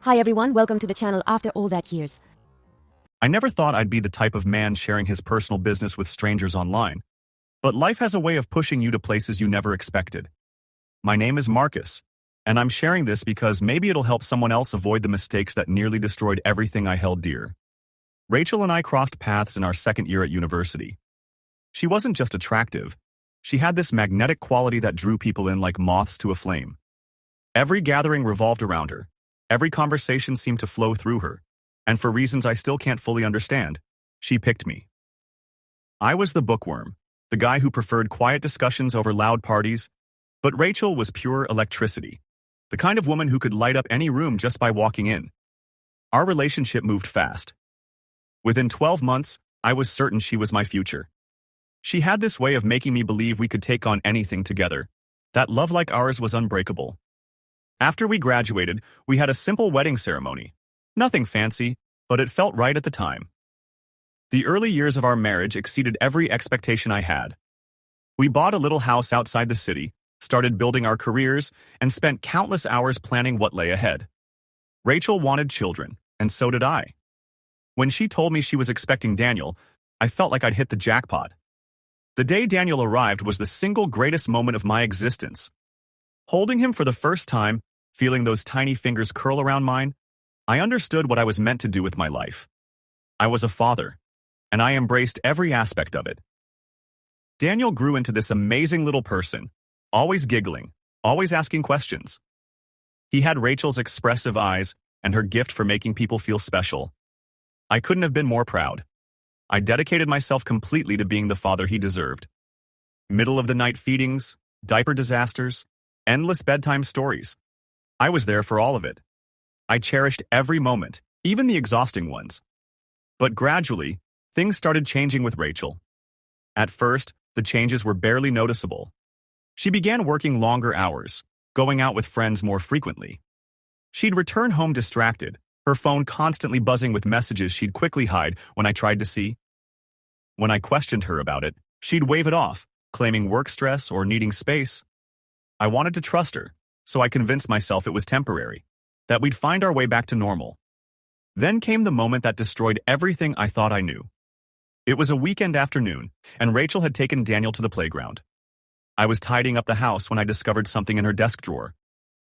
Hi everyone, welcome to the channel After All That Years. I never thought I'd be the type of man sharing his personal business with strangers online. But life has a way of pushing you to places you never expected. My name is Marcus, and I'm sharing this because maybe it'll help someone else avoid the mistakes that nearly destroyed everything I held dear. Rachel and I crossed paths in our second year at university. She wasn't just attractive. She had this magnetic quality that drew people in like moths to a flame. Every gathering revolved around her. Every conversation seemed to flow through her, and for reasons I still can't fully understand, she picked me. I was the bookworm, the guy who preferred quiet discussions over loud parties, but Rachel was pure electricity, the kind of woman who could light up any room just by walking in. Our relationship moved fast. Within 12 months, I was certain she was my future. She had this way of making me believe we could take on anything together, that love like ours was unbreakable. After we graduated, we had a simple wedding ceremony. Nothing fancy, but it felt right at the time. The early years of our marriage exceeded every expectation I had. We bought a little house outside the city, started building our careers, and spent countless hours planning what lay ahead. Rachel wanted children, and so did I. When she told me she was expecting Daniel, I felt like I'd hit the jackpot. The day Daniel arrived was the single greatest moment of my existence. Holding him for the first time, feeling those tiny fingers curl around mine, I understood what I was meant to do with my life. I was a father, and I embraced every aspect of it. Daniel grew into this amazing little person, always giggling, always asking questions. He had Rachel's expressive eyes and her gift for making people feel special. I couldn't have been more proud. I dedicated myself completely to being the father he deserved. Middle-of-the-night feedings, diaper disasters, endless bedtime stories. I was there for all of it. I cherished every moment, even the exhausting ones. But gradually, things started changing with Rachel. At first, the changes were barely noticeable. She began working longer hours, going out with friends more frequently. She'd return home distracted, her phone constantly buzzing with messages she'd quickly hide when I tried to see. When I questioned her about it, she'd wave it off, claiming work stress or needing space. I wanted to trust her, so I convinced myself it was temporary, that we'd find our way back to normal. Then came the moment that destroyed everything I thought I knew. It was a weekend afternoon, and Rachel had taken Daniel to the playground. I was tidying up the house when I discovered something in her desk drawer,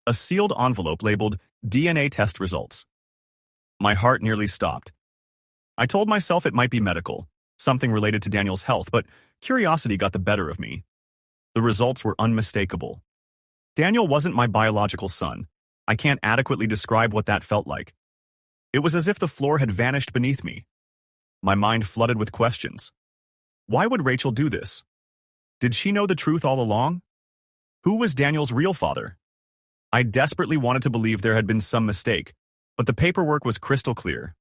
a sealed envelope labeled DNA test results. My heart nearly stopped. I told myself it might be medical, something related to Daniel's health, but curiosity got the better of me. The results were unmistakable. Daniel wasn't my biological son. I can't adequately describe what that felt like. It was as if the floor had vanished beneath me. My mind flooded with questions. Why would Rachel do this? Did she know the truth all along? Who was Daniel's real father? I desperately wanted to believe there had been some mistake, but the paperwork was crystal clear.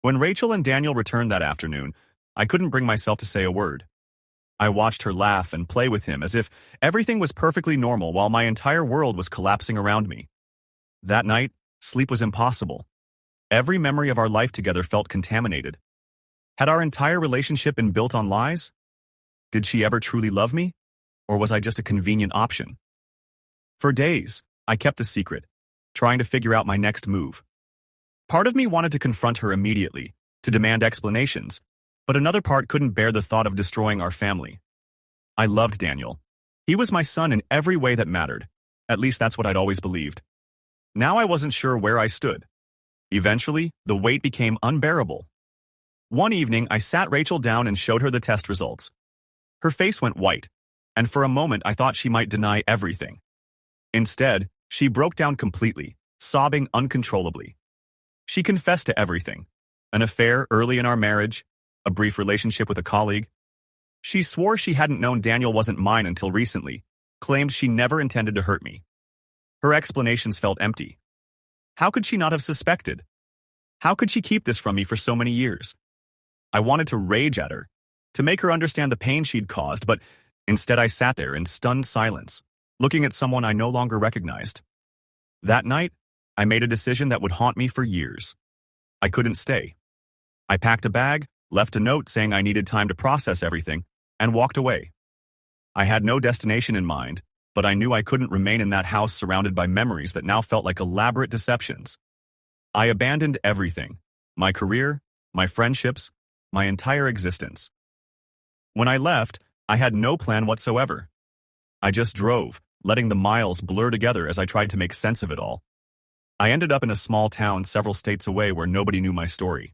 When Rachel and Daniel returned that afternoon, I couldn't bring myself to say a word. I watched her laugh and play with him as if everything was perfectly normal while my entire world was collapsing around me. That night, sleep was impossible. Every memory of our life together felt contaminated. Had our entire relationship been built on lies? Did she ever truly love me? Or was I just a convenient option? For days, I kept the secret, trying to figure out my next move. Part of me wanted to confront her immediately, to demand explanations, but another part couldn't bear the thought of destroying our family. I loved Daniel. He was my son in every way that mattered. At least that's what I'd always believed. Now I wasn't sure where I stood. Eventually, the weight became unbearable. One evening, I sat Rachel down and showed her the test results. Her face went white, and for a moment I thought she might deny everything. Instead, she broke down completely, sobbing uncontrollably. She confessed to everything: an affair early in our marriage, a brief relationship with a colleague. She swore she hadn't known Daniel wasn't mine until recently, claimed she never intended to hurt me. Her explanations felt empty. How could she not have suspected? How could she keep this from me for so many years? I wanted to rage at her, to make her understand the pain she'd caused, but instead I sat there in stunned silence, looking at someone I no longer recognized. That night, I made a decision that would haunt me for years. I couldn't stay. I packed a bag, left a note saying I needed time to process everything, and walked away. I had no destination in mind, but I knew I couldn't remain in that house surrounded by memories that now felt like elaborate deceptions. I abandoned everything. My career, my friendships, my entire existence. When I left, I had no plan whatsoever. I just drove, letting the miles blur together as I tried to make sense of it all. I ended up in a small town several states away where nobody knew my story.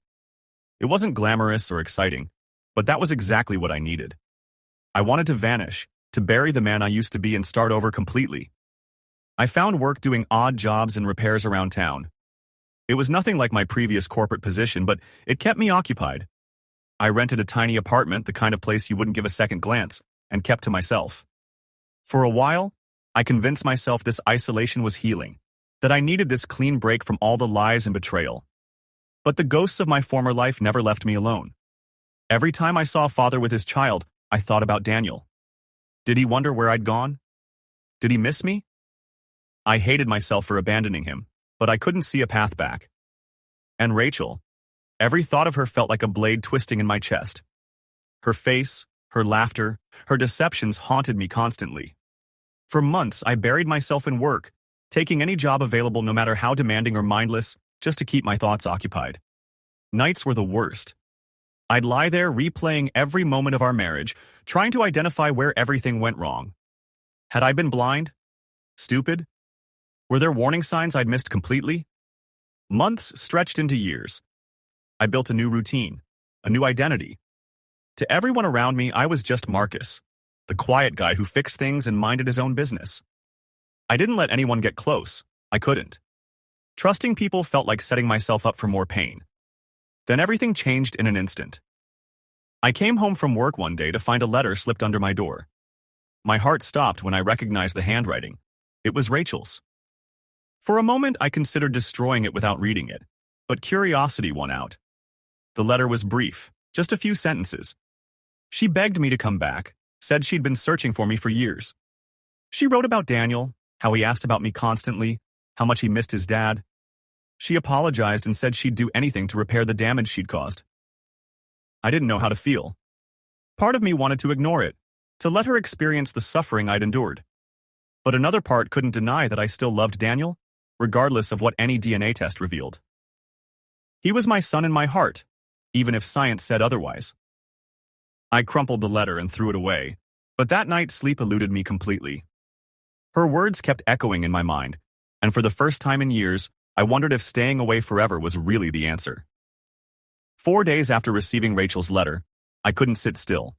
It wasn't glamorous or exciting, but that was exactly what I needed. I wanted to vanish, to bury the man I used to be and start over completely. I found work doing odd jobs and repairs around town. It was nothing like my previous corporate position, but it kept me occupied. I rented a tiny apartment, the kind of place you wouldn't give a second glance, and kept to myself. For a while, I convinced myself this isolation was healing, that I needed this clean break from all the lies and betrayal. But the ghosts of my former life never left me alone. Every time I saw a father with his child, I thought about Daniel. Did he wonder where I'd gone? Did he miss me? I hated myself for abandoning him, but I couldn't see a path back. And Rachel, every thought of her felt like a blade twisting in my chest. Her face, her laughter, her deceptions haunted me constantly. For months, I buried myself in work, taking any job available no matter how demanding or mindless, just to keep my thoughts occupied. Nights were the worst. I'd lie there replaying every moment of our marriage, trying to identify where everything went wrong. Had I been blind? Stupid? Were there warning signs I'd missed completely? Months stretched into years. I built a new routine, a new identity. To everyone around me, I was just Marcus, the quiet guy who fixed things and minded his own business. I didn't let anyone get close. I couldn't. Trusting people felt like setting myself up for more pain. Then everything changed in an instant. I came home from work one day to find a letter slipped under my door. My heart stopped when I recognized the handwriting. It was Rachel's. For a moment, I considered destroying it without reading it, but curiosity won out. The letter was brief, just a few sentences. She begged me to come back, said she'd been searching for me for years. She wrote about Daniel, how he asked about me constantly, how much he missed his dad. She apologized and said she'd do anything to repair the damage she'd caused. I didn't know how to feel. Part of me wanted to ignore it, to let her experience the suffering I'd endured. But another part couldn't deny that I still loved Daniel, regardless of what any DNA test revealed. He was my son in my heart, even if science said otherwise. I crumpled the letter and threw it away, but that night sleep eluded me completely. Her words kept echoing in my mind, and for the first time in years, I wondered if staying away forever was really the answer. 4 days after receiving Rachel's letter, I couldn't sit still.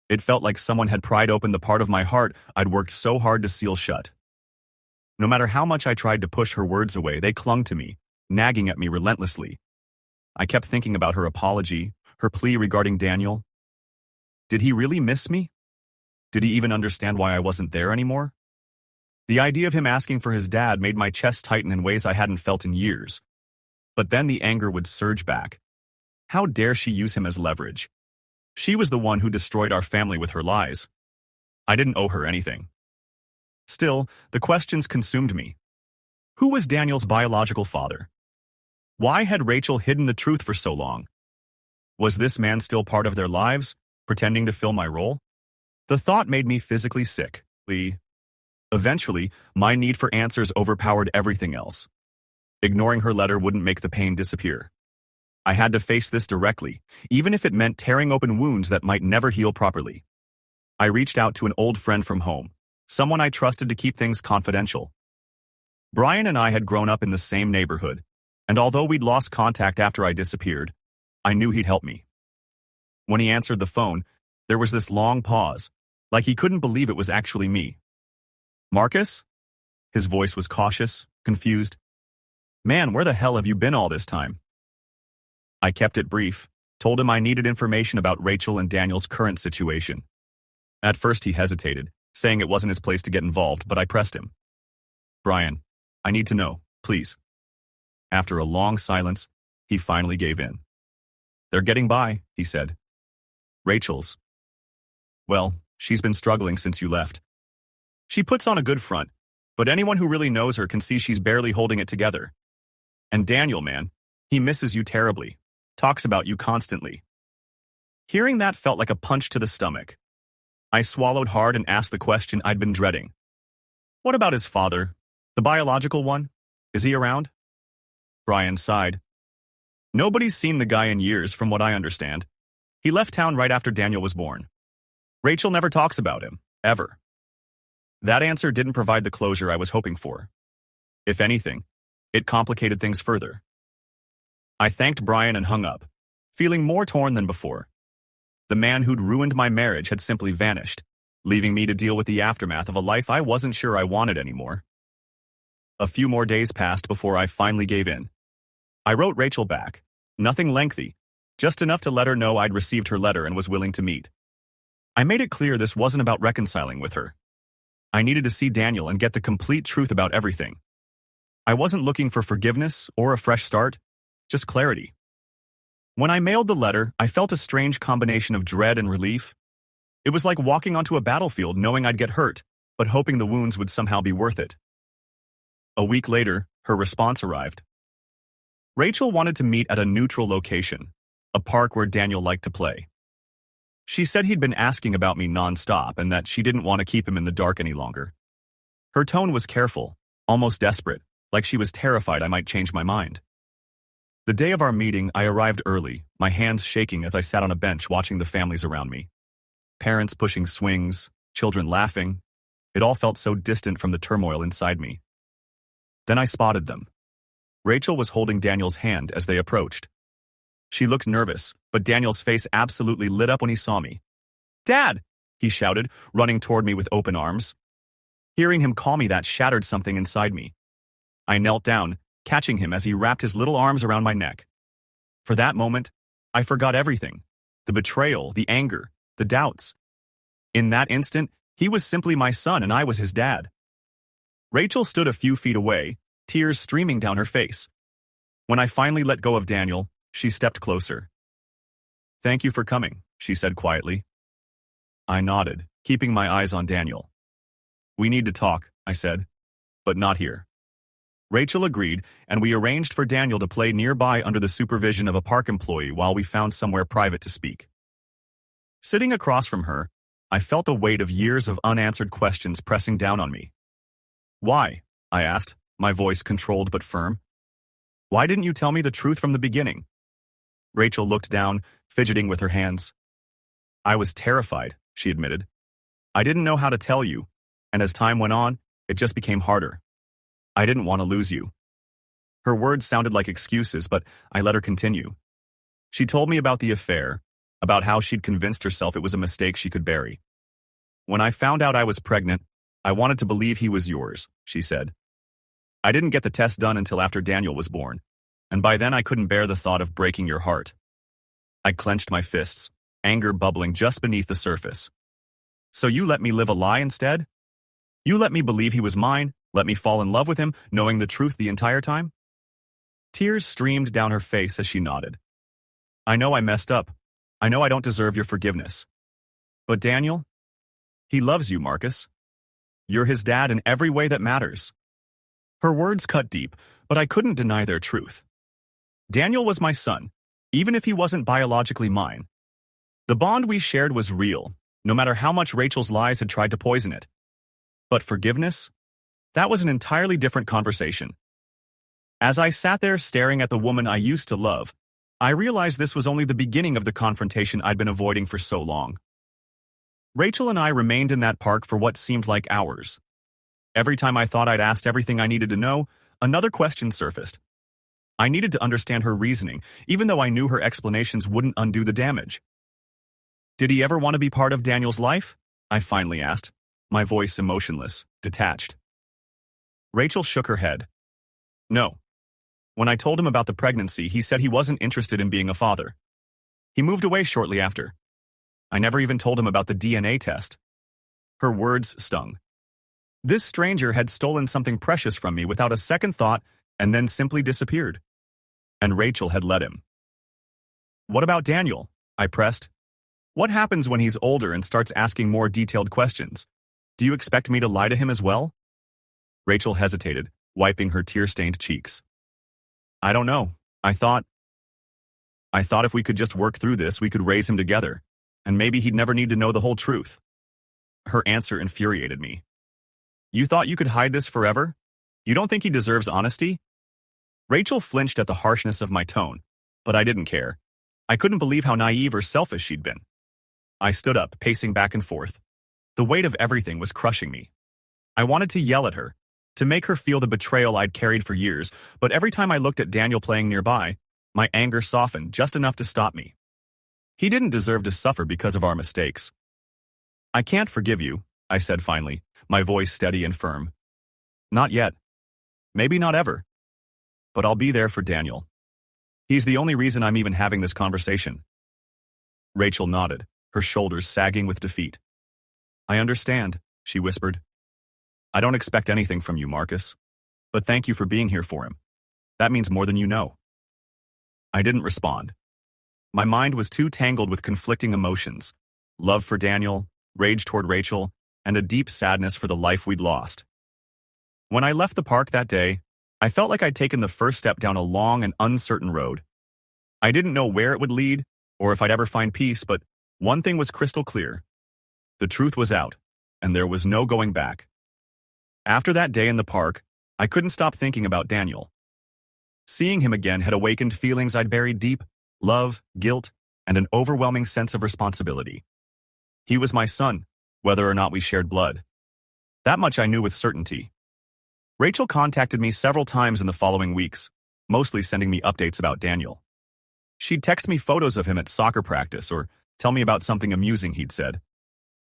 It felt like someone had pried open the part of my heart I'd worked so hard to seal shut. No matter how much I tried to push her words away, they clung to me, nagging at me relentlessly. I kept thinking about her apology, her plea regarding Daniel. Did he really miss me? Did he even understand why I wasn't there anymore? The idea of him asking for his dad made my chest tighten in ways I hadn't felt in years. But then the anger would surge back. How dare she use him as leverage? She was the one who destroyed our family with her lies. I didn't owe her anything. Still, the questions consumed me. Who was Daniel's biological father? Why had Rachel hidden the truth for so long? Was this man still part of their lives, pretending to fill my role? The thought made me physically sick. Eventually, my need for answers overpowered everything else. Ignoring her letter wouldn't make the pain disappear. I had to face this directly, even if it meant tearing open wounds that might never heal properly. I reached out to an old friend from home, someone I trusted to keep things confidential. Brian and I had grown up in the same neighborhood, and although we'd lost contact after I disappeared, I knew he'd help me. When he answered the phone, there was this long pause, like he couldn't believe it was actually me. Marcus? His voice was cautious, confused. Man, where the hell have you been all this time? I kept it brief, told him I needed information about Rachel and Daniel's current situation. At first he hesitated, saying it wasn't his place to get involved, but I pressed him. Brian, I need to know, please. After a long silence, he finally gave in. They're getting by, he said. Rachel's. Well, she's been struggling since you left. She puts on a good front, but anyone who really knows her can see she's barely holding it together. And Daniel, man, he misses you terribly, talks about you constantly. Hearing that felt like a punch to the stomach. I swallowed hard and asked the question I'd been dreading. What about his father, the biological one? Is he around? Brian sighed. Nobody's seen the guy in years, from what I understand. He left town right after Daniel was born. Rachel never talks about him, ever. That answer didn't provide the closure I was hoping for. If anything, it complicated things further. I thanked Brian and hung up, feeling more torn than before. The man who'd ruined my marriage had simply vanished, leaving me to deal with the aftermath of a life I wasn't sure I wanted anymore. A few more days passed before I finally gave in. I wrote Rachel back, nothing lengthy, just enough to let her know I'd received her letter and was willing to meet. I made it clear this wasn't about reconciling with her. I needed to see Daniel and get the complete truth about everything. I wasn't looking for forgiveness or a fresh start, just clarity. When I mailed the letter, I felt a strange combination of dread and relief. It was like walking onto a battlefield knowing I'd get hurt, but hoping the wounds would somehow be worth it. A week later, her response arrived. Rachel wanted to meet at a neutral location, a park where Daniel liked to play. She said he'd been asking about me nonstop and that she didn't want to keep him in the dark any longer. Her tone was careful, almost desperate, like she was terrified I might change my mind. The day of our meeting, I arrived early, my hands shaking as I sat on a bench watching the families around me. Parents pushing swings, children laughing. It all felt so distant from the turmoil inside me. Then I spotted them. Rachel was holding Daniel's hand as they approached. She looked nervous, but Daniel's face absolutely lit up when he saw me. "Dad!" he shouted, running toward me with open arms. Hearing him call me that shattered something inside me. I knelt down, catching him as he wrapped his little arms around my neck. For that moment, I forgot everything. The betrayal, the anger, the doubts. In that instant, he was simply my son and I was his dad. Rachel stood a few feet away, tears streaming down her face. When I finally let go of Daniel, she stepped closer. "Thank you for coming," she said quietly. I nodded, keeping my eyes on Daniel. "We need to talk," I said, "but not here." Rachel agreed, and we arranged for Daniel to play nearby under the supervision of a park employee while we found somewhere private to speak. Sitting across from her, I felt the weight of years of unanswered questions pressing down on me. "Why?" I asked, my voice controlled but firm. "Why didn't you tell me the truth from the beginning?" Rachel looked down, fidgeting with her hands. "I was terrified," she admitted. "I didn't know how to tell you, and as time went on, it just became harder. I didn't want to lose you." Her words sounded like excuses, but I let her continue. She told me about the affair, about how she'd convinced herself it was a mistake she could bury. "When I found out I was pregnant, I wanted to believe he was yours," she said. "I didn't get the test done until after Daniel was born, and by then I couldn't bear the thought of breaking your heart." I clenched my fists, anger bubbling just beneath the surface. "So you let me live a lie instead? You let me believe he was mine, let me fall in love with him, knowing the truth the entire time?" Tears streamed down her face as she nodded. "I know I messed up. I know I don't deserve your forgiveness. But Daniel? He loves you, Marcus. You're his dad in every way that matters." Her words cut deep, but I couldn't deny their truth. Daniel was my son, even if he wasn't biologically mine. The bond we shared was real, no matter how much Rachel's lies had tried to poison it. But forgiveness? That was an entirely different conversation. As I sat there staring at the woman I used to love, I realized this was only the beginning of the confrontation I'd been avoiding for so long. Rachel and I remained in that park for what seemed like hours. Every time I thought I'd asked everything I needed to know, another question surfaced. I needed to understand her reasoning, even though I knew her explanations wouldn't undo the damage. "Did he ever want to be part of Daniel's life?" I finally asked, my voice emotionless, detached. Rachel shook her head. "No. When I told him about the pregnancy, he said he wasn't interested in being a father. He moved away shortly after. I never even told him about the DNA test." Her words stung. This stranger had stolen something precious from me without a second thought and then simply disappeared. And Rachel had let him. "What about Daniel?" I pressed. "What happens when he's older and starts asking more detailed questions? Do you expect me to lie to him as well?" Rachel hesitated, wiping her tear-stained cheeks. "I don't know. I thought if we could just work through this, we could raise him together, and maybe he'd never need to know the whole truth." Her answer infuriated me. "You thought you could hide this forever? You don't think he deserves honesty?" Rachel flinched at the harshness of my tone, but I didn't care. I couldn't believe how naive or selfish she'd been. I stood up, pacing back and forth. The weight of everything was crushing me. I wanted to yell at her, to make her feel the betrayal I'd carried for years, but every time I looked at Daniel playing nearby, my anger softened just enough to stop me. He didn't deserve to suffer because of our mistakes. I can't forgive you, I said finally, my voice steady and firm. Not yet. Maybe not ever. But I'll be there for Daniel. He's the only reason I'm even having this conversation. Rachel nodded, her shoulders sagging with defeat. I understand, she whispered. I don't expect anything from you, Marcus. But thank you for being here for him. That means more than you know. I didn't respond. My mind was too tangled with conflicting emotions. Love for Daniel, rage toward Rachel, and a deep sadness for the life we'd lost. When I left the park that day, I felt like I'd taken the first step down a long and uncertain road. I didn't know where it would lead, or if I'd ever find peace, but one thing was crystal clear. The truth was out, and there was no going back. After that day in the park, I couldn't stop thinking about Daniel. Seeing him again had awakened feelings I'd buried deep, love, guilt, and an overwhelming sense of responsibility. He was my son, whether or not we shared blood. That much I knew with certainty. Rachel contacted me several times in the following weeks, mostly sending me updates about Daniel. She'd text me photos of him at soccer practice or tell me about something amusing he'd said.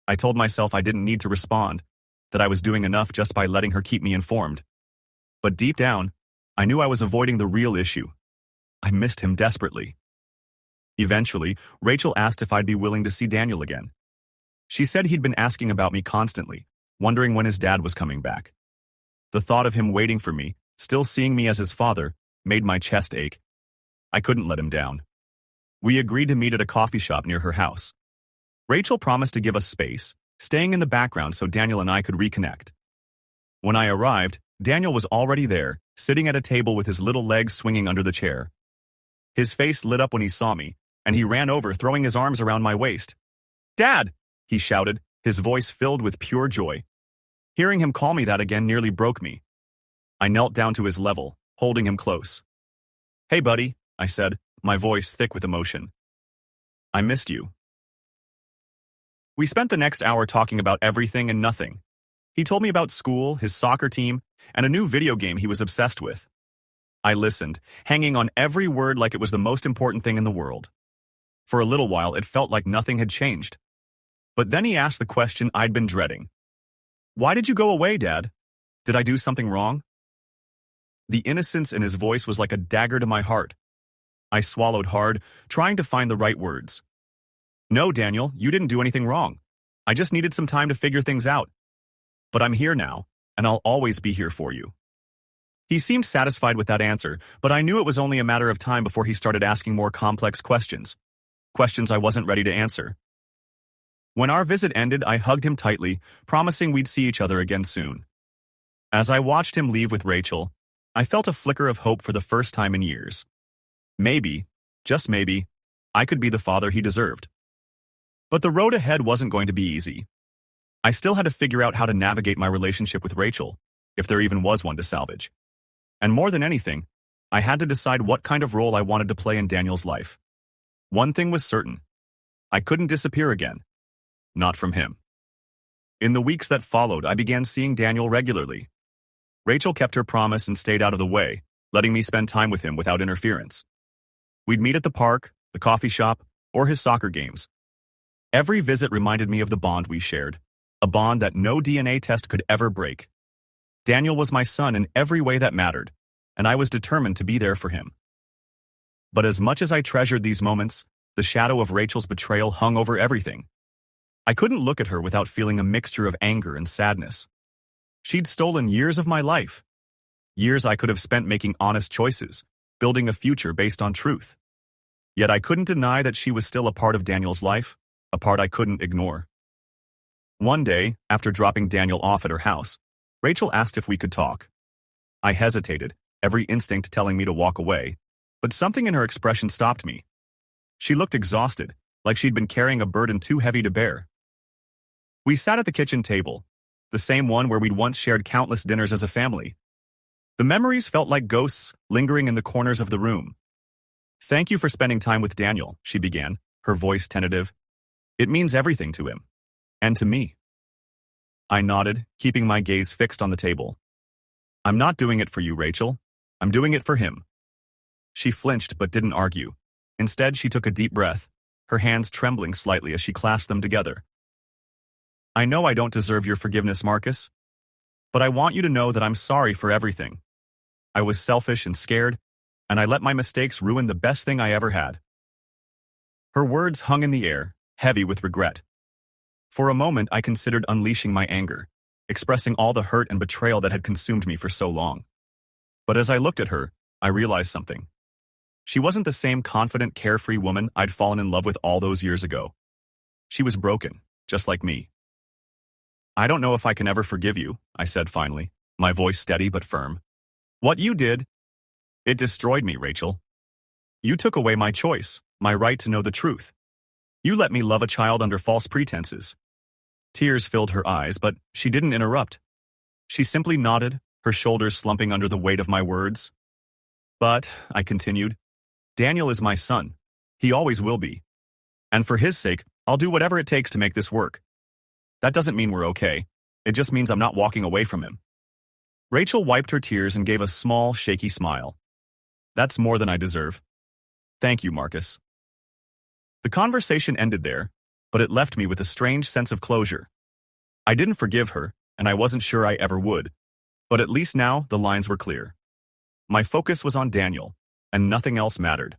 I told myself I didn't need to respond, that I was doing enough just by letting her keep me informed. But deep down, I knew I was avoiding the real issue. I missed him desperately. Eventually, Rachel asked if I'd be willing to see Daniel again. She said he'd been asking about me constantly, wondering when his dad was coming back. The thought of him waiting for me, still seeing me as his father, made my chest ache. I couldn't let him down. We agreed to meet at a coffee shop near her house. Rachel promised to give us space, staying in the background so Daniel and I could reconnect. When I arrived, Daniel was already there, sitting at a table with his little legs swinging under the chair. His face lit up when he saw me, and he ran over, throwing his arms around my waist. "Dad!" he shouted, his voice filled with pure joy. Hearing him call me that again nearly broke me. I knelt down to his level, holding him close. "Hey, buddy," I said, my voice thick with emotion. "I missed you." We spent the next hour talking about everything and nothing. He told me about school, his soccer team, and a new video game he was obsessed with. I listened, hanging on every word like it was the most important thing in the world. For a little while, it felt like nothing had changed. But then he asked the question I'd been dreading. "Why did you go away, Dad? Did I do something wrong?" The innocence in his voice was like a dagger to my heart. I swallowed hard, trying to find the right words. "No, Daniel, you didn't do anything wrong. I just needed some time to figure things out. But I'm here now, and I'll always be here for you." He seemed satisfied with that answer, but I knew it was only a matter of time before he started asking more complex questions. Questions I wasn't ready to answer. When our visit ended, I hugged him tightly, promising we'd see each other again soon. As I watched him leave with Rachel, I felt a flicker of hope for the first time in years. Maybe, just maybe, I could be the father he deserved. But the road ahead wasn't going to be easy. I still had to figure out how to navigate my relationship with Rachel, if there even was one to salvage. And more than anything, I had to decide what kind of role I wanted to play in Daniel's life. One thing was certain. I couldn't disappear again. Not from him. In the weeks that followed, I began seeing Daniel regularly. Rachel kept her promise and stayed out of the way, letting me spend time with him without interference. We'd meet at the park, the coffee shop, or his soccer games. Every visit reminded me of the bond we shared, a bond that no DNA test could ever break. Daniel was my son in every way that mattered, and I was determined to be there for him. But as much as I treasured these moments, the shadow of Rachel's betrayal hung over everything. I couldn't look at her without feeling a mixture of anger and sadness. She'd stolen years of my life. Years I could have spent making honest choices, building a future based on truth. Yet I couldn't deny that she was still a part of Daniel's life, a part I couldn't ignore. One day, after dropping Daniel off at her house, Rachel asked if we could talk. I hesitated, every instinct telling me to walk away, but something in her expression stopped me. She looked exhausted, like she'd been carrying a burden too heavy to bear. We sat at the kitchen table, the same one where we'd once shared countless dinners as a family. The memories felt like ghosts lingering in the corners of the room. "Thank you for spending time with Daniel," she began, her voice tentative. "It means everything to him. And to me." I nodded, keeping my gaze fixed on the table. "I'm not doing it for you, Rachel. I'm doing it for him." She flinched but didn't argue. Instead, she took a deep breath, her hands trembling slightly as she clasped them together. "I know I don't deserve your forgiveness, Marcus, but I want you to know that I'm sorry for everything. I was selfish and scared, and I let my mistakes ruin the best thing I ever had." Her words hung in the air, heavy with regret. For a moment, I considered unleashing my anger, expressing all the hurt and betrayal that had consumed me for so long. But as I looked at her, I realized something. She wasn't the same confident, carefree woman I'd fallen in love with all those years ago. She was broken, just like me. "I don't know if I can ever forgive you," I said finally, my voice steady but firm. "What you did, it destroyed me, Rachel. You took away my choice, my right to know the truth. You let me love a child under false pretenses." Tears filled her eyes, but she didn't interrupt. She simply nodded, her shoulders slumping under the weight of my words. "But," I continued, "Daniel is my son. He always will be. And for his sake, I'll do whatever it takes to make this work. That doesn't mean we're okay. It just means I'm not walking away from him." Rachel wiped her tears and gave a small, shaky smile. "That's more than I deserve. Thank you, Marcus." The conversation ended there, but it left me with a strange sense of closure. I didn't forgive her, and I wasn't sure I ever would. But at least now, the lines were clear. My focus was on Daniel, and nothing else mattered.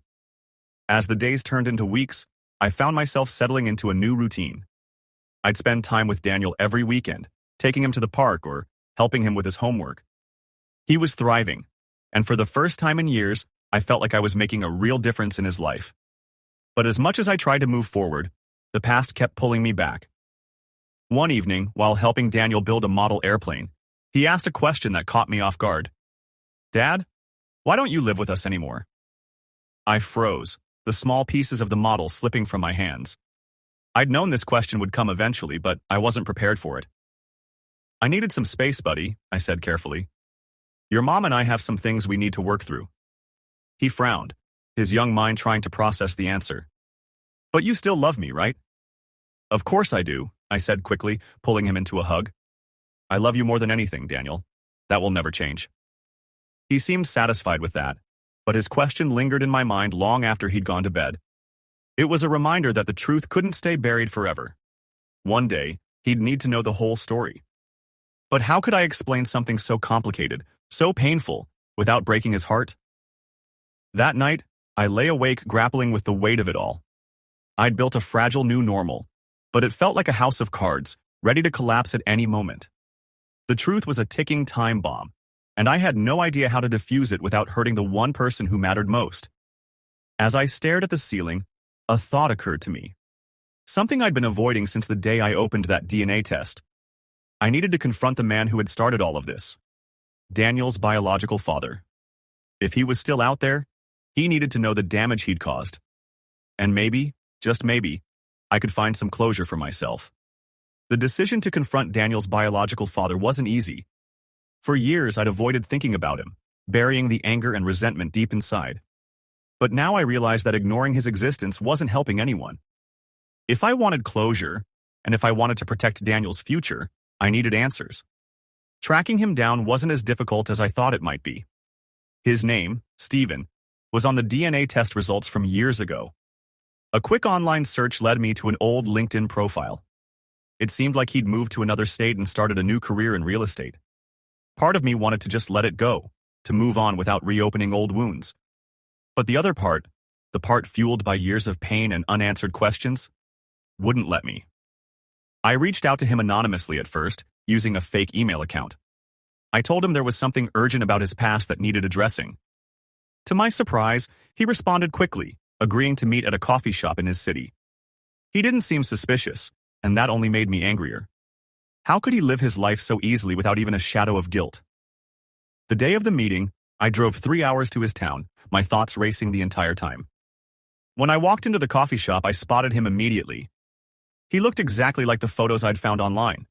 As the days turned into weeks, I found myself settling into a new routine. I'd spend time with Daniel every weekend, taking him to the park or helping him with his homework. He was thriving, and for the first time in years, I felt like I was making a real difference in his life. But as much as I tried to move forward, the past kept pulling me back. One evening, while helping Daniel build a model airplane, he asked a question that caught me off guard. "Dad, why don't you live with us anymore?" I froze, the small pieces of the model slipping from my hands. I'd known this question would come eventually, but I wasn't prepared for it. "I needed some space, buddy," I said carefully. "Your mom and I have some things we need to work through." He frowned, his young mind trying to process the answer. "But you still love me, right?" "Of course I do," I said quickly, pulling him into a hug. "I love you more than anything, Daniel. That will never change." He seemed satisfied with that, but his question lingered in my mind long after he'd gone to bed. It was a reminder that the truth couldn't stay buried forever. One day, he'd need to know the whole story. But how could I explain something so complicated, so painful, without breaking his heart? That night, I lay awake grappling with the weight of it all. I'd built a fragile new normal, but it felt like a house of cards, ready to collapse at any moment. The truth was a ticking time bomb, and I had no idea how to defuse it without hurting the one person who mattered most. As I stared at the ceiling, a thought occurred to me. Something I'd been avoiding since the day I opened that DNA test. I needed to confront the man who had started all of this. Daniel's biological father. If he was still out there, he needed to know the damage he'd caused. And maybe, just maybe, I could find some closure for myself. The decision to confront Daniel's biological father wasn't easy. For years, I'd avoided thinking about him, burying the anger and resentment deep inside. But now I realized that ignoring his existence wasn't helping anyone. If I wanted closure, and if I wanted to protect Daniel's future, I needed answers. Tracking him down wasn't as difficult as I thought it might be. His name, Stephen, was on the DNA test results from years ago. A quick online search led me to an old LinkedIn profile. It seemed like he'd moved to another state and started a new career in real estate. Part of me wanted to just let it go, to move on without reopening old wounds. But the other part, the part fueled by years of pain and unanswered questions, wouldn't let me. I reached out to him anonymously at first, using a fake email account. I told him there was something urgent about his past that needed addressing. To my surprise, he responded quickly, agreeing to meet at a coffee shop in his city. He didn't seem suspicious, and that only made me angrier. How could he live his life so easily without even a shadow of guilt? The day of the meeting, I drove 3 hours to his town, my thoughts racing the entire time. When I walked into the coffee shop, I spotted him immediately. He looked exactly like the photos I'd found online.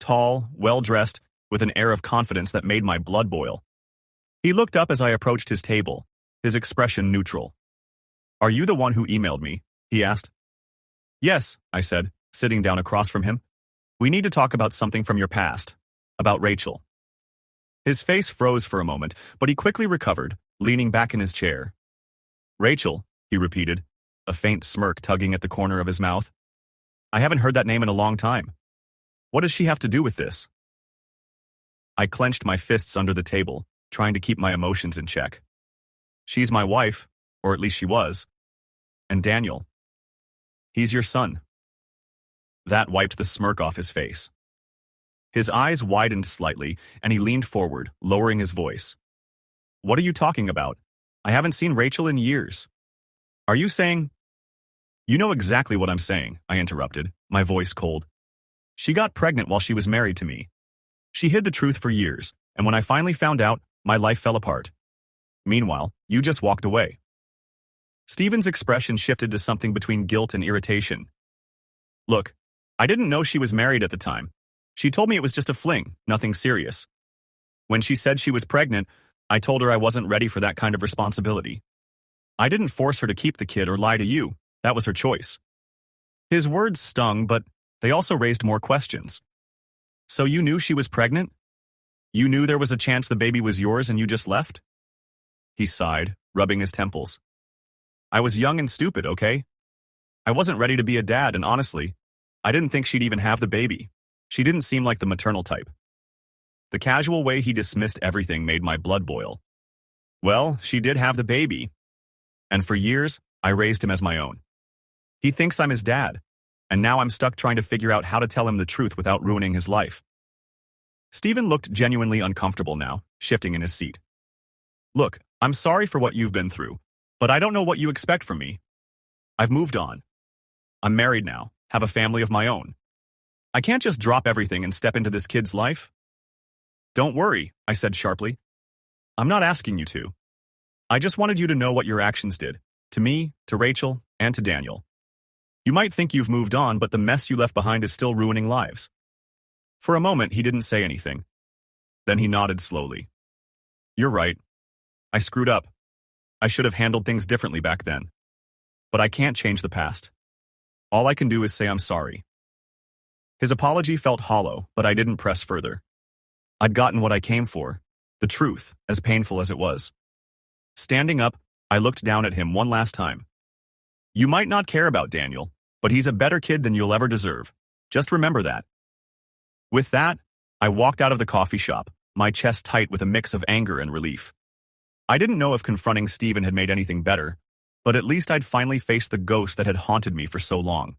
Tall, well-dressed, with an air of confidence that made my blood boil. He looked up as I approached his table, his expression neutral. "Are you the one who emailed me?" he asked. "Yes," I said, sitting down across from him. "We need to talk about something from your past, about Rachel." His face froze for a moment, but he quickly recovered, leaning back in his chair. "Rachel," he repeated, a faint smirk tugging at the corner of his mouth. "I haven't heard that name in a long time. What does she have to do with this?" I clenched my fists under the table, trying to keep my emotions in check. "She's my wife, or at least she was. And Daniel. He's your son." That wiped the smirk off his face. His eyes widened slightly, and he leaned forward, lowering his voice. "What are you talking about? I haven't seen Rachel in years. Are you saying—" "You know exactly what I'm saying," I interrupted, my voice cold. "She got pregnant while she was married to me. She hid the truth for years, and when I finally found out, my life fell apart. Meanwhile, you just walked away." Stephen's expression shifted to something between guilt and irritation. "Look, I didn't know she was married at the time. She told me it was just a fling, nothing serious. When she said she was pregnant, I told her I wasn't ready for that kind of responsibility. I didn't force her to keep the kid or lie to you. That was her choice." His words stung, but they also raised more questions. "So you knew she was pregnant? You knew there was a chance the baby was yours and you just left?" He sighed, rubbing his temples. "I was young and stupid, okay? I wasn't ready to be a dad, and honestly, I didn't think she'd even have the baby. She didn't seem like the maternal type." The casual way he dismissed everything made my blood boil. "Well, she did have the baby. And for years, I raised him as my own. He thinks I'm his dad, and now I'm stuck trying to figure out how to tell him the truth without ruining his life." Stephen looked genuinely uncomfortable now, shifting in his seat. "Look, I'm sorry for what you've been through, but I don't know what you expect from me. I've moved on. I'm married now, have a family of my own. I can't just drop everything and step into this kid's life." "Don't worry," I said sharply. "I'm not asking you to. I just wanted you to know what your actions did, to me, to Rachel, and to Daniel. You might think you've moved on, but the mess you left behind is still ruining lives." For a moment, he didn't say anything. Then he nodded slowly. "You're right. I screwed up. I should have handled things differently back then. But I can't change the past. All I can do is say I'm sorry." His apology felt hollow, but I didn't press further. I'd gotten what I came for, the truth, as painful as it was. Standing up, I looked down at him one last time. "You might not care about Daniel, but he's a better kid than you'll ever deserve. Just remember that." With that, I walked out of the coffee shop, my chest tight with a mix of anger and relief. I didn't know if confronting Stephen had made anything better, but at least I'd finally faced the ghost that had haunted me for so long.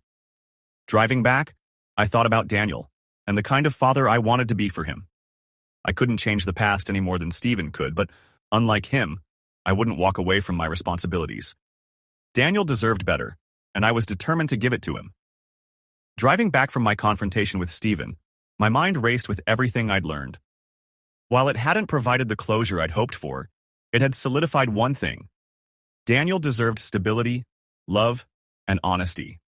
Driving back, I thought about Daniel, and the kind of father I wanted to be for him. I couldn't change the past any more than Stephen could, but unlike him, I wouldn't walk away from my responsibilities. Daniel deserved better, and I was determined to give it to him. Driving back from my confrontation with Stephen, my mind raced with everything I'd learned. While it hadn't provided the closure I'd hoped for, it had solidified one thing. Daniel deserved stability, love, and honesty.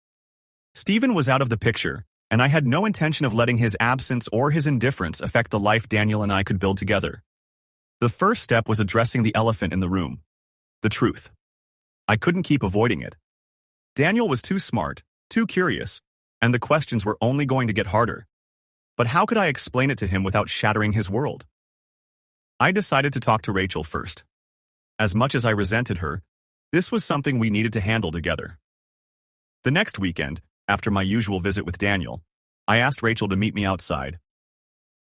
Stephen was out of the picture, and I had no intention of letting his absence or his indifference affect the life Daniel and I could build together. The first step was addressing the elephant in the room, the truth. I couldn't keep avoiding it. Daniel was too smart, too curious, and the questions were only going to get harder. But how could I explain it to him without shattering his world? I decided to talk to Rachel first. As much as I resented her, this was something we needed to handle together. The next weekend, after my usual visit with Daniel, I asked Rachel to meet me outside.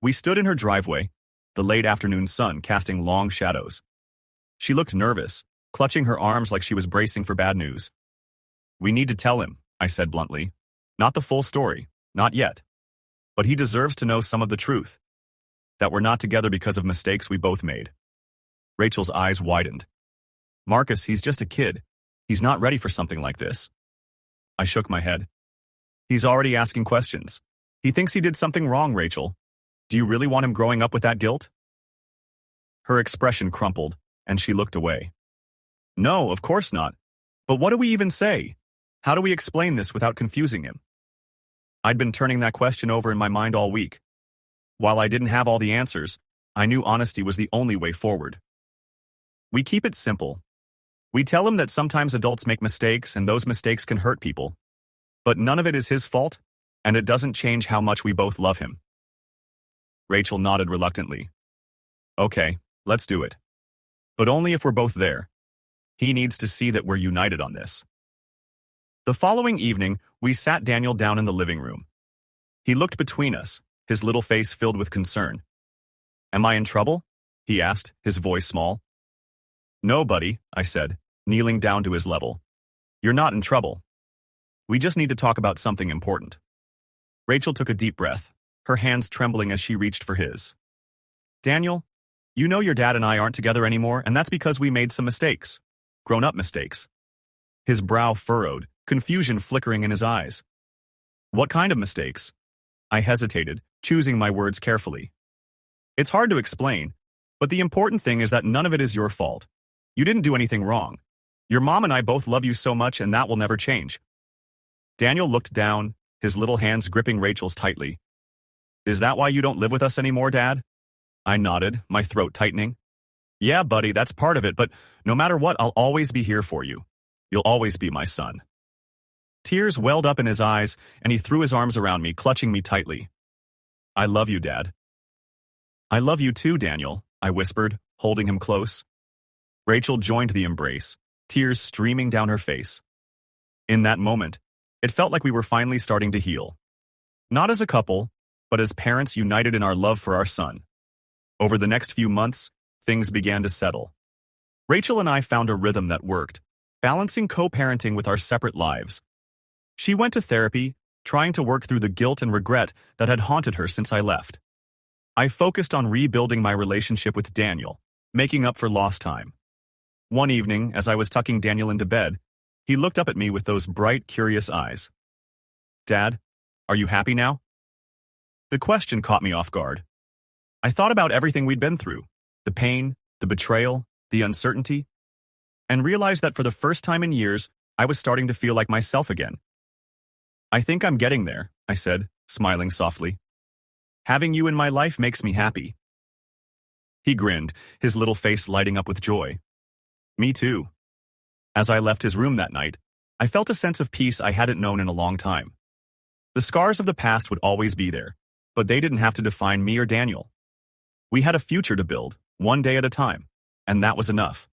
We stood in her driveway, the late afternoon sun casting long shadows. She looked nervous, clutching her arms like she was bracing for bad news. "We need to tell him," I said bluntly. "Not the full story, not yet. But he deserves to know some of the truth. That we're not together because of mistakes we both made." Rachel's eyes widened. "Marcus, he's just a kid. He's not ready for something like this." I shook my head. "He's already asking questions. He thinks he did something wrong, Rachel. Do you really want him growing up with that guilt?" Her expression crumpled, and she looked away. "No, of course not. But what do we even say? How do we explain this without confusing him?" I'd been turning that question over in my mind all week. While I didn't have all the answers, I knew honesty was the only way forward. We keep it simple. We tell him that sometimes adults make mistakes and those mistakes can hurt people. But none of it is his fault, and it doesn't change how much we both love him. Rachel nodded reluctantly. Okay, let's do it. But only if we're both there. He needs to see that we're united on this. The following evening, we sat Daniel down in the living room. He looked between us, his little face filled with concern. Am I in trouble? He asked, his voice small. No, buddy, I said, kneeling down to his level. You're not in trouble. We just need to talk about something important. Rachel took a deep breath, her hands trembling as she reached for his. Daniel, you know your dad and I aren't together anymore, and that's because we made some mistakes. Grown-up mistakes. His brow furrowed, confusion flickering in his eyes. What kind of mistakes? I hesitated, choosing my words carefully. It's hard to explain, but the important thing is that none of it is your fault. You didn't do anything wrong. Your mom and I both love you so much, and that will never change. Daniel looked down, his little hands gripping Rachel's tightly. Is that why you don't live with us anymore, Dad? I nodded, my throat tightening. Yeah, buddy, that's part of it, but no matter what, I'll always be here for you. You'll always be my son. Tears welled up in his eyes, and he threw his arms around me, clutching me tightly. I love you, Dad. I love you too, Daniel, I whispered, holding him close. Rachel joined the embrace, tears streaming down her face. In that moment, it felt like we were finally starting to heal. Not as a couple, but as parents united in our love for our son. Over the next few months, things began to settle. Rachel and I found a rhythm that worked, balancing co-parenting with our separate lives. She went to therapy, trying to work through the guilt and regret that had haunted her since I left. I focused on rebuilding my relationship with Daniel, making up for lost time. One evening, as I was tucking Daniel into bed, he looked up at me with those bright, curious eyes. Dad, are you happy now? The question caught me off guard. I thought about everything we'd been through, the pain, the betrayal, the uncertainty, and realized that for the first time in years, I was starting to feel like myself again. I think I'm getting there, I said, smiling softly. Having you in my life makes me happy. He grinned, his little face lighting up with joy. Me too. As I left his room that night, I felt a sense of peace I hadn't known in a long time. The scars of the past would always be there, but they didn't have to define me or Daniel. We had a future to build, one day at a time, and that was enough.